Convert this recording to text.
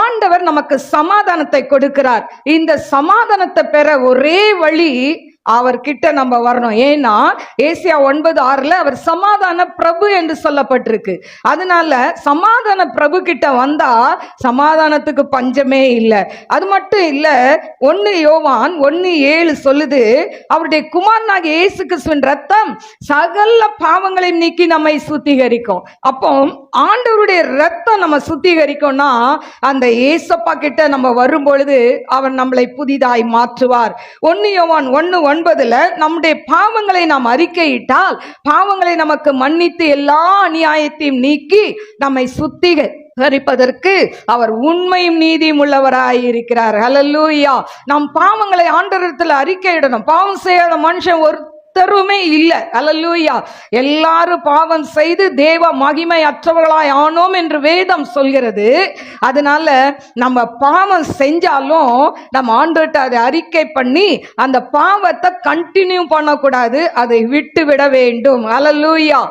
ஆண்டவர் நமக்கு சமாதானத்தை கொடுக்கிறார். இந்த சமாதானத்தை பெற ஒரே வழி அவர்கிட்ட நம்ம வரணும். ஏன்னா ஏசியா 9:6 அவர் சமாதான பிரபு என்று சொல்லப்பட்டிருக்கு. அதனால சமாதான பிரபு கிட்ட வந்தா சமாதானத்துக்கு பஞ்சமே இல்லை. அது மட்டும் இல்ல, 1 யோவான் 1:7 சொல்லுது, அவருடைய குமாரனாகிய இயேசு கிறிஸ்துவின் ரத்தம் சகல பாவங்களையும் நீக்கி நம்மை சுத்திகரிக்கும். அப்போ ஆண்டவருடைய ரத்தம் நம்ம சுத்திகரிக்கும்னா அந்த ஏசப்பா கிட்ட நம்ம வரும் பொழுது அவர் நம்மளை புதிதாய் மாற்றுவார். 1 யோவான் 1:9 நம்முடைய பாவங்களை நாம் அறிக்கையிட்டால் பாவங்களை நமக்கு மன்னித்து எல்லா அநியாயத்தையும் நீக்கி நம்மை சுத்திகரிப்பதற்கு அவர் உண்மையும் நீதியும் உள்ளவராய் இருக்கிறார். ஹல்லேலூயா. நம் பாவங்களை ஆண்டவரிடத்தில் அறிக்கையிடணும். பாவம் செய்யாத மனுஷன் ஒருத்தருமே இல்லை. ஹல்லேலூயா. எல்லாரும் பாவம் செய்து தேவ மகிமை அற்றவர்களாய் ஆனோம் என்று வேதம் சொல்கிறது. அதனால நம்ம பாவம் செஞ்சாலும் நம்ம ஆண்டவர்கிட்ட அதை அறிக்கை பண்ணி அந்த பாவத்தை கண்டினியூ பண்ணக்கூடாது, அதை விட்டு விட வேண்டும். ஹல்லேலூயா.